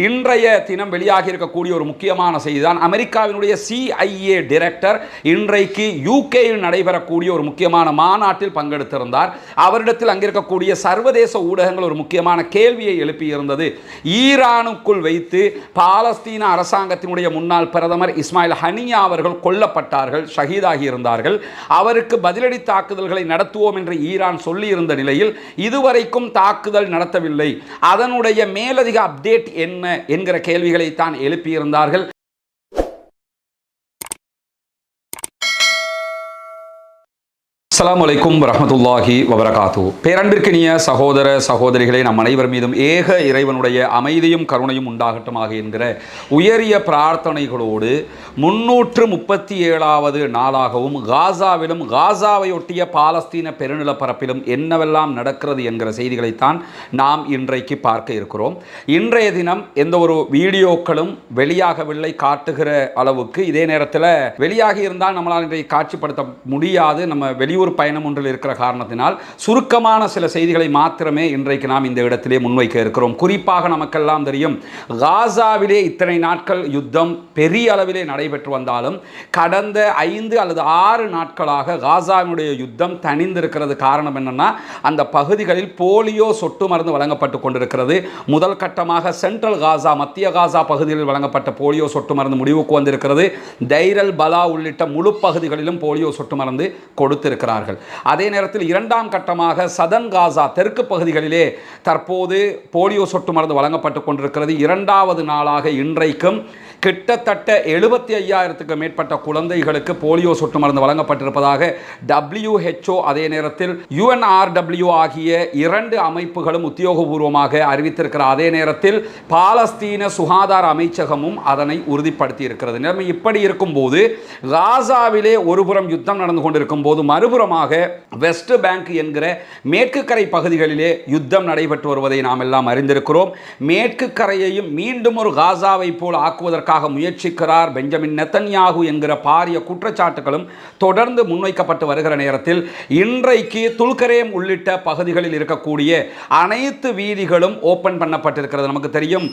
இன்றைய தினம் வெளியாகி இருக்கக்கூடிய ஒரு முக்கியமான செய்திதான் அமெரிக்காவினுடைய CIA டைரக்டர் இன்றைக்கு யூகேயில் நடைபெறக்கூடிய ஒரு முக்கியமான மாநாட்டில் பங்கெடுத்திருந்தார். அவரிடத்தில் அங்கிருக்கக்கூடிய சர்வதேச ஊடகங்கள் ஒரு முக்கியமான கேள்வியை எழுப்பியிருந்தது. ஈரானுக்குள் வைத்து பாலஸ்தீன அரசாங்கத்தினுடைய முன்னாள் பிரதமர் இஸ்மாயில் ஹனியா அவர்கள் கொல்லப்பட்டார்கள், ஷஹீதாகி இருந்தார்கள். அவருக்கு பதிலடி தாக்குதல்களை நடத்துவோம் என்று ஈரான் சொல்லியிருந்த நிலையில் இதுவரைக்கும் தாக்குதல் நடத்தவில்லை. அதனுடைய மேலதிக அப்டேட் என்ன என்கிற கேள்விகளை தான் எழுப்பியிருந்தார்கள். அஸ்ஸலாமு அலைக்கும் வரஹ்மத்துல்லாஹி வபரகாத்துஹு. பேரன்பிற்கினிய சகோதர சகோதரிகளை நம் அனைவர் மீதும் ஏக இறைவனுடைய அமைதியும் கருணையும் உண்டாகட்டுமாக என்கிற உயரிய பிரார்த்தனைகளோடு 337வது நாளாகவும் காசாவிலும் காசாவையொட்டிய பாலஸ்தீன பெருநிலப்பரப்பிலும் என்னவெல்லாம் நடக்கிறது என்கிற செய்திகளைத்தான் நாம் இன்றைக்கு பார்க்க இருக்கிறோம். இன்றைய தினம் எந்த ஒரு வீடியோக்களும் வெளியாகவில்லை காட்டுகிற அளவுக்கு. இதே நேரத்தில் வெளியாகி இருந்தால் நம்மளால் இன்றைக்கு காட்சிப்படுத்த முடியாது. நம்ம வெளியூர் பயணம் ஒன்றில் இருக்கிற காரணத்தினால் சுருக்கமான சில செய்திகளை மாத்திரமே இன்றைக்கு நாம் இந்த இடத்திலே முன்வைக்க இருக்கிறோம். குறிப்பாக நமக்கெல்லாம் தெரியும், காசாவிலே இத்தனை நாட்கள் யுத்தம் பெரிய அளவிலே நடைபெற்று வந்தாலும் கடந்த 5 அல்லது 6 நாட்களாக காசாவினுடைய யுத்தம் தணிந்திருக்கிறது. காரணம் என்னன்னா, அந்த பகுதிகளில் போலியோ சொட்டு மருந்து வழங்கப்பட்டு கொண்டிருக்கிறது. முதல் கட்டமாக சென்ட்ரல் காசா, மத்திய காசா பகுதிகளில் வழங்கப்பட்ட போலியோ சொட்டு மருந்து முடிவுக்கு வந்திருக்கிறது. தைரல் பலா உள்ளிட்ட முழு பகுதிகளிலும் போலியோ சொட்டு மருந்து கொடுத்திருக்கிறார்கள். அதே நேரத்தில் இரண்டாம் கட்டமாக சதன் காசா தெற்கு பகுதிகளிலே தற்போது போலியோ சொட்டு மருந்து வழங்கப்பட்டு கொண்டிருக்கிறது. இரண்டாவது நாளாக இன்றைக்கும் கிட்டத்தட்ட 75,000க்கு மேற்பட்ட குழந்தைகளுக்கு போலியோ சொட்டு மருந்து வழங்கப்பட்டிருப்பதாக WHO அதே நேரத்தில் UNRW ஆகிய 2 அமைப்புகளும் உத்தியோகபூர்வமாக அறிவித்திருக்கிற அதே நேரத்தில் பாலஸ்தீன சுகாதார அமைச்சகமும் அதனை உறுதிப்படுத்தி இருக்கிறது. நிலைமை இப்படி இருக்கும்போது காசாவிலே ஒருபுறம் யுத்தம் நடந்து கொண்டிருக்கும் போது மறுபுறமாக வெஸ்ட் பேங்க் என்கிற மேற்கு கரை பகுதிகளிலே யுத்தம் நடைபெற்று வருவதை நாம் எல்லாம் அறிந்திருக்கிறோம். மேற்கு கரையையும் மீண்டும் ஒரு காசாவை போல் ஆக்குவதற்கு முயற்சிக்கிறார் பெஞ்சமின் நெத்தன்யாகு என்கிற பாரிய குற்றச்சாட்டுகளும் தொடர்ந்து முன்வைக்கப்பட்டு வருகிற நேரத்தில் இன்றைக்கு துல்கரேம் உள்ளிட்ட பகுதிகளில் இருக்கக்கூடிய அனைத்து வீதிகளும் ஓபன் பண்ணப்பட்டிருக்கிறது. நமக்கு தெரியும்,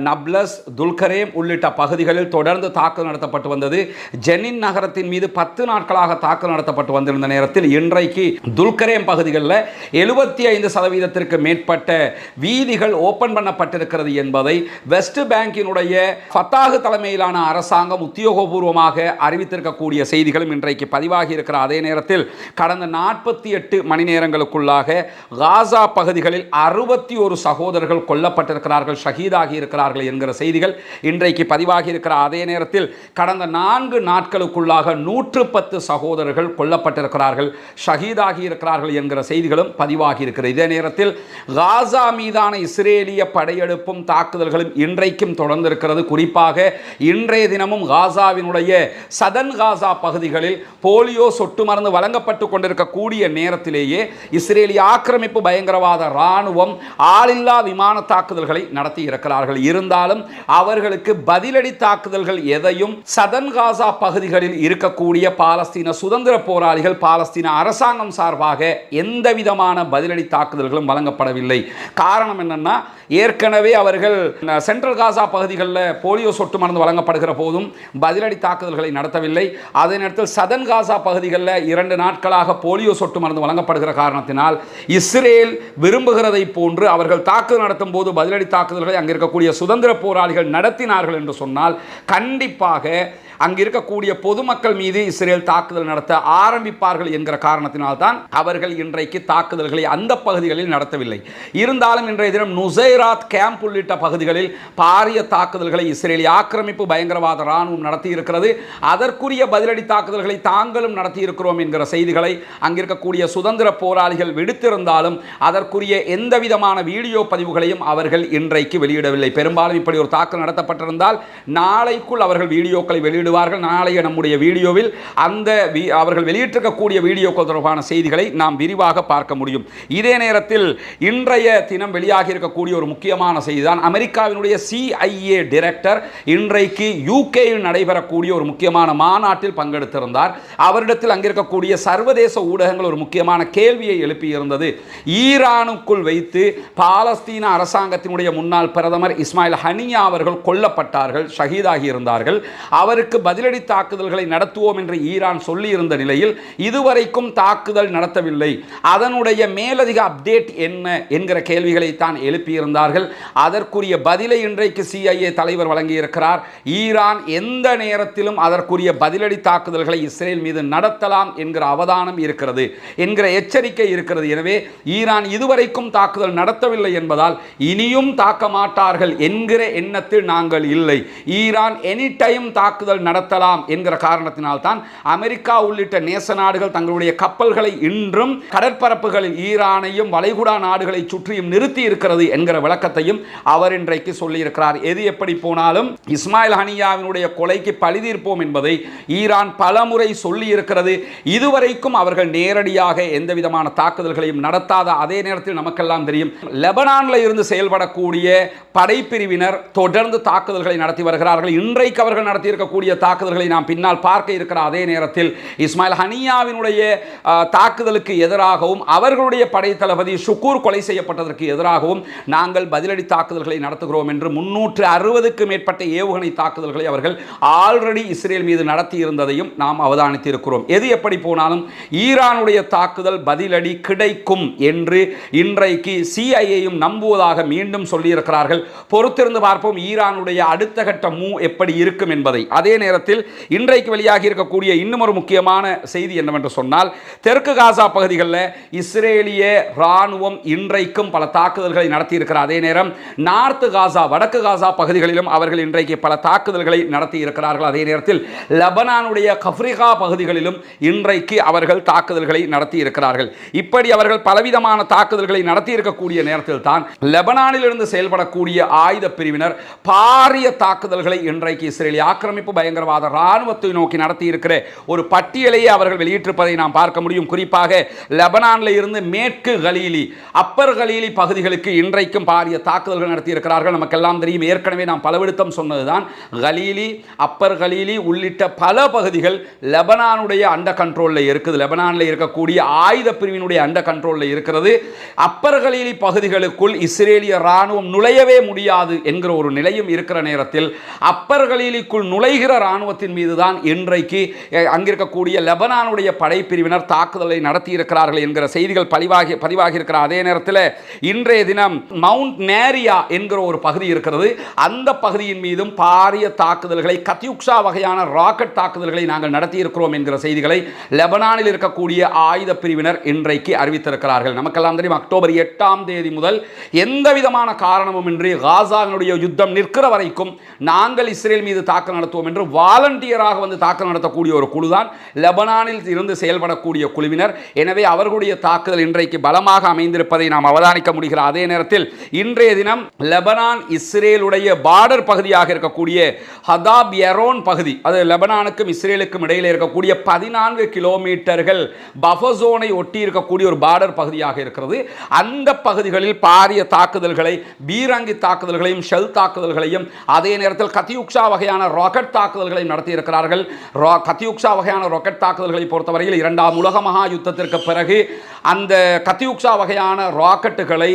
நப்லஸ், துல்கரேம் உள்ளிட்ட பகுதிகளில் தொடர்ந்து தாக்குதல் நடத்தப்பட்டு வந்தது. ஜெனின் நகரத்தின் மீது 10 நாட்களாக தாக்குதல் நடத்தப்பட்டு வந்திருந்த நேரத்தில் இன்றைக்கு துல்கரேம் பகுதிகளில் 75% மேற்பட்ட வீதிகள் ஓபன் பண்ணப்பட்டிருக்கிறது என்பதை வெஸ்ட் பேங்கினுடைய ஃபத்தாஹ் தலைமையிலான அரசாங்கம் உத்தியோகபூர்வமாக அறிவித்திருக்கக்கூடிய செய்திகளும் இன்றைக்கு பதிவாகி இருக்கிற அதே நேரத்தில் கடந்த 48 மணி நேரங்களுக்குள்ளாக காசா பகுதிகளில் 61 சகோதரர்கள் கொல்லப்பட்டிருக்கிறார்கள், ஷஹீதாகி இருக்கிறார்கள் என்கிற செய்திகள் இன்றைக்கு பதிவாகி இருக்கிற அதே நேரத்தில் கடந்த 4 நாட்களுக்குள்ளாக 110 சகோதரர்கள் கொல்லப்பட்டிருக்கிறார்கள், ஷஹீதாகி இருக்கிறார்கள் என்கிற செய்திகளும் பதிவாகி இருக்கிறது. இதே நேரத்தில் காசா மீதான இஸ்ரேலிய படையெடுப்பும் தாக்குதல்களும் இன்றைக்கும் தொடர்ந்திருக்கிறது. குறிப்பாக இன்றைய தினமும் காசாவினுடைய சதன் காசா பகுதிகளில் போலியோ சொட்டு மருந்து வழங்கப்பட்டு கொண்டிருக்கக்கூடிய நேரத்திலேயே இஸ்ரேலிய ஆக்கிரமிப்பு பயங்கரவாத இராணுவம் ஆளில்லா விமான தாக்குதல்களை நடத்தி இருக்கிறார்கள். இருந்தாலும் அவர்களுக்கு பதிலடி தாக்குதல்கள் எதையும் சதன் காசா பகுதிகளில் இருக்கக்கூடிய பாலஸ்தீன சுதந்திர போராளிகள், பாலஸ்தீன அரசாங்கம் சார்பாக எந்த விதமான பதிலடி தாக்குதல்களும் வழங்கப்படவில்லை. காரணம் என்னன்னா, ஏற்கனவே அவர்கள் சென்ட்ரல் காசா பகுதிகளில் போலியோ சொட்டு மருந்து வழங்கப்படுகிற போதும் பதிலடி தாக்குதல்களை நடத்தவில்லை. அதே நேரத்தில் சதன் காசா பகுதிகளில் 2 நாட்களாக போலியோ சொட்டு மருந்து வழங்கப்படுகிற காரணத்தினால் இஸ்ரேல் விரும்புகிறதை போன்று அவர்கள் தாக்குதல் நடத்தும் போது பதிலடி தாக்குதல்களை அங்கே இருக்கக்கூடிய சுதந்திர போராளிகள் நடத்தினார்கள் என்று சொன்னால் கண்டிப்பாக அங்கு இருக்கக்கூடிய பொதுமக்கள் மீது இஸ்ரேல் தாக்குதல் நடத்த ஆரம்பிப்பார்கள் என்கிற காரணத்தினால்தான் அவர்கள் இன்றைக்கு தாக்குதல்களை அந்த பகுதிகளில் நடத்தவில்லை. இருந்தாலும் இன்றைய தினம் நுசைராத் கேம்ப் உள்ளிட்ட பகுதிகளில் பாரிய தாக்குதல்களை இஸ்ரேலிய ஆக்கிரமிப்பு பயங்கரவாத இராணுவம் நடத்தி இருக்கிறது. அதற்குரிய பதிலடி தாக்குதல்களை தாங்களும் நடத்தி இருக்கிறோம் என்கிற செய்திகளை அங்கிருக்கக்கூடிய சுதந்திர போராளிகள் விடுத்திருந்தாலும் அதற்குரிய எந்த விதமான வீடியோ பதிவுகளையும் அவர்கள் இன்றைக்கு வெளியிடவில்லை. பெரும்பாலும் இப்படி ஒரு தாக்குதல் நடத்தப்பட்டிருந்தால் நாளைக்குள் அவர்கள் வீடியோக்களை வெளியிடுவார்கள். நாளைய நம்முடைய வீடியோவில் அந்த அவர்கள் வெளியிட்டிருக்கக்கூடிய வீடியோக்கள் தொடர்பான செய்திகளை நாம் விரிவாக பார்க்க முடியும். இதே நேரத்தில் இன்றைய தினம் வெளியாகி இருக்கக்கூடிய ஒரு முக்கியமான செய்திதான் அமெரிக்காவினுடைய CIA டைரக்டர் இன்றைக்கு யூகேயில் நடைபெறக்கூடிய ஒரு முக்கியமான மாநாட்டில் பங்கெடுத்திருந்தார். அவரிடத்தில் அங்கிருக்கக்கூடிய சர்வதேச ஊடகங்கள் ஒரு முக்கியமான கேள்வியை எழுப்பியிருந்தது. ஈரானுக்குள் வைத்து பாலஸ்தீன அரசாங்கத்தினுடைய முன்னாள் பிரதமர் இஸ்மாயில் ஹனியா அவர்கள் கொல்லப்பட்டார்கள், ஷஹீதாகி இருந்தார்கள். அவருக்கு பதிலடி தாக்குதல்களை நடத்துவோம் என்று ஈரான் சொல்லியிருந்த நிலையில் இதுவரைக்கும் தாக்குதல் நடத்தவில்லை. அதனுடைய மேலதிக அப்டேட் என்ன என்கிற கேள்விகளை தான் எழுப்பியிருந்தார்கள். அதற்குரிய பதிலை இன்றைக்கு CIA தலைவர் வழங்கியிருக்கிறார். ஈரான் எந்த நேரத்திலும் அதற்குரிய பதிலடி தாக்குதல்களை இஸ்ரேல் மீது நடத்தலாம் என்கிற அவதானம் இருக்கிறது, என்கிற எச்சரிக்கை இருக்கிறது. எனவே ஈரான் இதுவரைக்கும் தாக்குதல் நடத்தவில்லை என்பதால் இனியும் தாக்க மாட்டார்கள் என்கிற எண்ணத்தில் நாங்கள் இல்லை. ஈரான் எனி டைம் தாக்குதல் நடத்தலாம் என்கிற காரணத்தினால் தான் அமெரிக்கா உள்ளிட்ட நேச நாடுகள் தங்களுடைய கப்பல்களை இன்றும் கடற்பரப்புகளில் ஈரானையும் வளைகுடா நாடுகளை சுற்றியும் நிறுத்தி இருக்கிறது என்கிற விளக்கத்தையும் அவர் இன்றைக்கு சொல்லியிருக்கிறார். எது எப்படி போனாலும் இஸ்மாயில் ஹனியாவினுடைய கொலைக்கு பழிதீர்ப்போம் என்பதை ஈரான் பலமுறை சொல்லி இருக்கிறது. இதுவரைக்கும் அவர்கள் நேரடியாக எந்த விதமான தாக்குதல்களையும் நடத்தாத அதே நேரத்தில் நமக்கெல்லாம் தெரியும், லெபனானில் இருந்து செயல்படக்கூடிய படைப்பிரிவினர் தொடர்ந்து தாக்குதல்களை நடத்தி வருகிறார்கள். இன்றைக்கு அவர்கள் நடத்தியிருக்கக்கூடிய தாக்குதல்களை நாம் பின்னால் பார்க்க இருக்கிற அதே நேரத்தில் இஸ்மாயில் ஹனியாவினுடைய தாக்குதலுக்கு எதிராகவும் அவர்களுடைய படை தளபதி ஷுக்கூர் கொலை செய்யப்பட்டதற்கு எதிராகவும் நாங்கள் பதிலடி தாக்குதல்களை நடத்துகிறோம் என்று 360க்கு மேற்பட்ட ஏவுகணை தாக்குதல்களை அவர்கள் ஆல்ரெடி இஸ்ரேல் மீது நடத்தி இருந்ததையும் நாம் அவதானித்து இருக்கிறோம். எது எப்படி போனாலும் ஈரானுடைய தாக்குதல் பதிலடி கிடைக்கும் என்று இன்றைக்கு CIAயும் நம்புவதாக மீண்டும் சொல்லியிருக்கிறார்கள். பொறுத்திருந்து பார்ப்போம் ஈரானுடைய அடுத்த கட்ட மூவ் எப்படி இருக்கும் என்பதை. அதே நேரத்தில் இன்றைக்கு வெளியாகி இருக்கக்கூடிய இன்னும் ஒரு முக்கியமான செய்தி என்னவென்று சொன்னால், தெற்கு காசா பகுதிகளில் இஸ்ரேலிய ராணுவம் இன்றைக்கும் பல தாக்குதல்களை நடத்தி இருக்கிற அதே நேரம் நார்த் காசா, வடக்கு காசா பகுதிகளிலும் அவர்கள் இன்றைக்கு பல தாக்குதல்களை நடத்தி இருக்கிறார்கள். அதே நேரத்தில் லெபனானுடைய கஃப்ரிகா பகுதிகளிலும் இன்றைக்கு அவர்கள் தாக்குதல்களை நடத்தி இருக்கிறார்கள். இப்படி அவர்கள் பலவிதமான தாக்குதல்களை நடத்தி இருக்கக்கூடிய நேரத்தில் தான் லெபனானில் இருந்து செயல்படக்கூடிய ஆயுத பிரிவினர் பாரிய தாக்குதல்களை இன்றைக்கு இஸ்ரேலிய ஆக்கிரமிப்பு பயங்கரவாத ராணுவத்தை நோக்கி நடத்தி இருக்கிற ஒரு பட்டியலையே அவர்கள் வெளியிட்டிருப்பதை நாம் பார்க்க முடியும். குறிப்பாக லெபனானில் இருந்து மேற்கு கலீலி, அப்பர் கலீலி பகுதிகளுக்கு இன்றைக்கும் பாரிய தாக்குதல்கள் நடத்தி இருக்கிறார்கள். நமக்கெல்லாம் தெரியும், ஏற்கனவே நாம் பலவிடுத்தம் சொன்னதுதான், கலீலி, அப்பர் கலீலி உள்ளிட்ட பல பகுதிகள் லெபனானுடைய அண்ட கண்ட்ரோலில் இருக்குது. லெபனானில் இருக்கக்கூடிய ஆயுத பிரிவினுடைய அண்ட கண்ட்ரோலில் இருக்கிறது. அப்பர் கலீலி பகுதிகளுக்குள் இஸ்ரேலிய ராணுவம் நுழையவே முடியாது என்கிற ஒரு நிலையும் இருக்கிற நேரத்தில் அப்பர் கலீலிக்குள் நுழைகிற ராணுவத்தின் மீது தான் இன்றைக்கு அங்கிருக்கக்கூடிய லெபனானுடைய படைப்பிரிவினர் தாக்குதலை நடத்தி இருக்கிறார்கள் என்கிற செய்திகள் பதிவாகி இருக்கிற அதே நேரத்தில் இன்றைய தினம் மவுண்ட் நேரியா என்கிற ஒரு பகுதி இருக்கிறது. அந்த பகுதியின் மீதும் பாரிய தாக்குதல்களை, கத்யூக்ஷா வகையான ராக்கெட் தாக்குதல்களை நாங்கள் நடத்தி இருக்கிறோம் என்கிற செய்திகளை லெபனானில் இருக்கக்கூடிய ஆயுத பிரிவினர் இன்றைக்கு அறிவித்திருக்கிறார்கள். நமக்கெல்லாம் தெரியும், அக்டோபர் 8ஆம் தேதி முதல் எந்த விதமான காரணமும் இன்றி காசாவினுடைய யுத்தம் நிற்கிற வரைக்கும் நாங்கள் இஸ்ரேல் மீது தாக்குதல் நடத்துவோம் என்று வாலண்டியராக வந்து தாக்குதல் நடத்தக்கூடிய ஒரு குழுதான் லெபனானில் இருந்து செயல்படக்கூடிய குழுவினர். எனவே அவர்களுடைய தாக்குதல் இன்றைக்கு பலமாக அமைந்திருப்பதை நாம் அவதானிக்க முடிகிற அதே நேரத்தில் இன்றைய தினம் லெபனான் இஸ்ரேலுடைய பார்டர் பகுதியாக இருக்கக்கூடிய ஹதாப் யரோன் பகுதி, அது லெபனானுக்கும் இஸ்ரேலுக்கும் இடையில் இருக்கக்கூடிய 14 கிலோமீட்டர்கள் பஃபர் ஜோனை ஒட்டி இருக்கக்கூடிய ஒரு பார்டர் பகுதியாக இருக்கிறது. அந்த பகுதிகளில் பாரிய தாக்குதல்களை, பீரங்கி தாக்குதல்களையும் ஷெல் தாக்குதல்களையும் அதே நேரத்தில் கத்யூக்ஷா வகையான ராக்கெட் தாக்குதல்களையும் நடத்தி இருக்கிறார்கள். கத்யூக்ஷா வகையான ராக்கெட் தாக்குதல்களை பொறுத்தவரையில் 2ஆம் உலக மகா யுத்தத்திற்கு பிறகு அந்த கத்யூக்ஷா வகையான ராக்கெட்டுகளை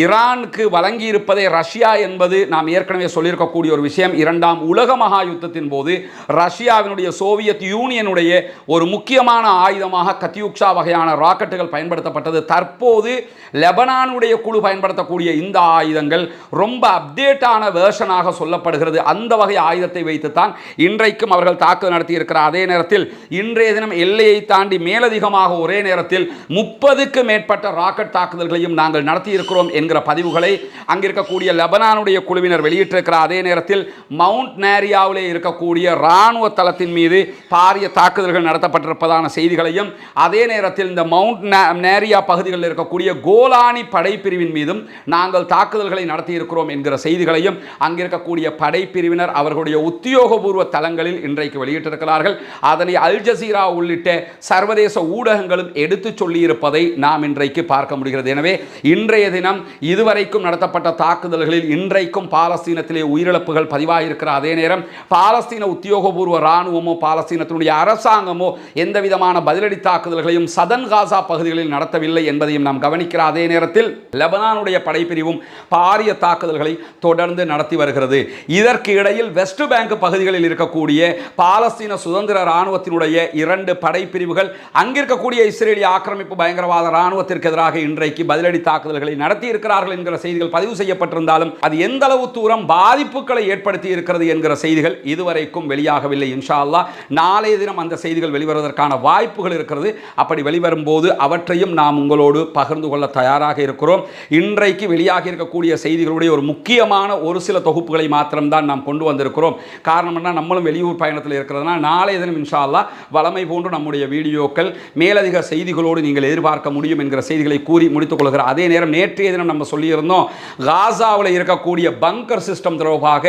ஈரானுக்கு வழங்கி இருப்பதை ரஷ்யா என்பது நாம் ஏற்கனவே சொல்லியிருக்கக்கூடிய ஒரு விஷயம். 2ஆம் உலக மகா யுத்தத்தின் போது ரஷ்யாவினுடைய சோவியத் யூனியனுடைய ஒரு முக்கியமான ஆயுதமாக கத்யூக்ஷா வகையான ராக்கெட்டுகள் பயன்படுத்தப்பட்டது. தற்போது லெபனானுடைய குழு பயன்படுத்தக்கூடிய இந்த ஆயுதங்கள் ரொம்ப அப்டேட்டான வெர்ஷனாக சொல்லப்படுகிறது. அந்த வகை ஆயுதத்தை வைத்துத்தான் இன்றைக்கும் அவர்கள் தாக்குதல் நடத்தி இருக்கிற அதே நேரத்தில் இன்றைய தினம் எல்லையை தாண்டி மேலதிகமாக ஒரே நேரத்தில் 30க்கு மேற்பட்ட ராக்கெட் தாக்குதல்களையும் நாங்கள் நடத்தி இருக்கிறோம் என்கிற பதிவுகளை அங்கிருக்கக்கூடிய லெபனானுடைய குழுவினர் வெளியிட்டிருக்கிற அதே நேரத்தில் மவுண்ட் நேரியாவிலே இருக்கக்கூடிய இராணுவ தளத்தின் மீது பாரிய தாக்குதல்கள் நடத்தப்பட்டிருப்பதான செய்திகளையும், அதே நேரத்தில் இந்த மவுண்ட் நேரியா பகுதிகளில் இருக்கக்கூடிய கோலானி படைப்பிரிவின் மீதும் நாங்கள் தாக்குதல்களை நடத்தி இருக்கிறோம் என்கிற செய்திகளையும் அங்கிருக்கக்கூடிய படைப்பிரிவினர் அவர்களுடைய உத்தியோகபூர்வ தளங்களில் இன்றைக்கு வெளியிட்டிருக்கிறார்கள். அதனை அல் ஜசீரா உள்ளிட்ட சர்வதேச ஊடகங்களும் எடுத்து சொல்லியிருப்பதை நாம் இன்றைக்கு பார்க்க முடிகிறது. எனவே இன்றைய தினம் இதுவரைக்கும் நடத்தப்பட்ட தாக்குதல்களில் இன்றைக்கும் பாலஸ்தீனத்திலே உயிரிழப்புகள் சம்பவங்கள் பதிவாகியிருக்கிற அதே நேரம் பாலஸ்தீன உத்தியோகபூர்வ இராணுவமோ பாலஸ்தீனத்தினுடைய அரசாங்கமோ எந்த விதமான பதிலடி தாக்குதல்களையும் சதன் காசா பகுதிகளில் நடத்தவில்லை என்பதையும் நாம் கவனிக்கிற அதே நேரத்தில் லெபனானுடைய படைப்பிரிவும் பாரிய தாக்குதல்களை தொடர்ந்து நடத்தி வருகிறது. இதற்கு இடையில் வெஸ்ட் பேங்க் பகுதிகளில் இருக்கக்கூடிய பாலஸ்தீன சுதந்திர இராணுவத்தினுடைய 2 படைப்பிரிவுகள் அங்கிருக்கக்கூடிய இஸ்ரேலிய ஆக்கிரமிப்பு பயங்கரவாத இராணுவத்திற்கு எதிராக இன்றைக்கு பதிலடி தாக்குதல்களை நடத்தி இருக்கிறார்கள் என்கிற செய்திகள் பதிவு செய்யப்பட்டிருந்தாலும் அது எந்த அளவு தூரம் பாதிப்புகளை ஏற்படுத்தி இருக்கிறது என்கிற செய்திகள் இதுவரைக்கும் வெளியாகவில்லை. இன்ஷா அல்லாஹ் நாளைய தினம் அந்த செய்திகள் வெளிவருவதற்கான வாய்ப்புகள் இருக்கிறது. அப்படி வெளிவரும் போது அவற்றையும் நாம் உங்களோடு பகிர்ந்து கொள்ள தயாராக இருக்கிறோம். இன்றைக்கு வெளியாகி இருக்கக்கூடிய செய்திகளுடைய ஒரு முக்கியமான ஒரு சில தொகுப்புகளை மாத்திரம்தான் நாம் கொண்டு வந்திருக்கிறோம். காரணம் என்ன, நம்மளும் வெளியூர் பயணத்தில் இருக்கிறதுனால நாளைய தினம் இன்ஷா அல்லாஹ் வளமை போன்று நம்முடைய வீடியோக்கள் மேலதிக செய்திகளோடு நீங்கள் எதிர்பார்க்க முடியும் என்கிற செய்திகளை கூறி முடித்துக் கொள்கிறோம். அதே நேரம் நேற்றைய தினம் நம்ம சொல்லியிருந்தோம், காசாவில் இருக்கக்கூடிய பங்கர் சிஸ்டம் தொடர்பாக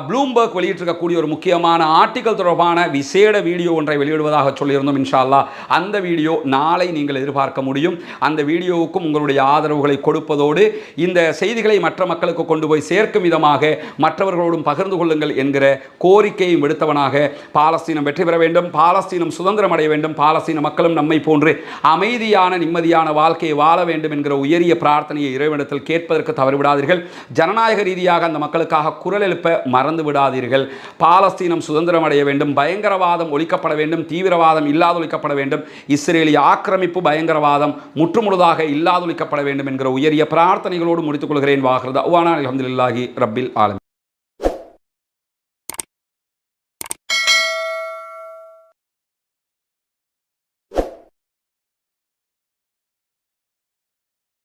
ப்ளூம்பர்க் வெளியிட்டிருக்கக்கூடிய ஒரு முக்கியமான ஆர்டிகல் தொடர்பான விசேட வீடியோ ஒன்றை வெளியிடுவதாக சொல்லியிருந்தோம். இன்ஷா அல்லாஹ் அந்த வீடியோ நாளை நீங்கள் எதிர்பார்க்க முடியும். அந்த வீடியோவுக்கும் உங்களுடைய ஆதரவுகளை கொடுப்பதோடு இந்த செய்திகளை மற்ற மக்களுக்கு கொண்டு போய் சேர்க்கும் விதமாக மற்றவர்களோடும் பகிர்ந்து கொள்ளுங்கள் என்கிற கோரிக்கையை விடுத்தவனாக பாலஸ்தீனம் வெற்றி பெற வேண்டும், பாலஸ்தீனம் சுதந்திரம் அடைய வேண்டும், பாலஸ்தீன மக்களும் நம்மை போன்று அமைதியான நிம்மதியான வாழ்க்கையை வாழ வேண்டும் என்கிற உயரிய பிரார்த்தனையை இறைவனிடத்தில் கேட்பதற்கு தவறிவிடாதீர்கள். ஜனநாயக ரீதியாக அந்த மக்களுக்காக குரல் எழுப்ப மறந்து விடாதீர்கள். பாலஸ்தீனம் சுதந்திரம் அடைய வேண்டும், பயங்கரவாதம் ஒழிக்கப்பட வேண்டும், தீவிரவாதம் இல்லாதொழிக்கப்பட வேண்டும், இஸ்ரேலிய ஆக்கிரமிப்பு பயங்கரவாதம் முற்றுமுழுதாக இல்லாதொழிக்கப்பட வேண்டும் என்கிற உயரிய பிரார்த்தனைகளோடு முடித்துக் கொள்கிறேன். வாஹிர் தஅவானா அல்ஹம்துலில்லாஹி ரப்பில் ஆலமீன்.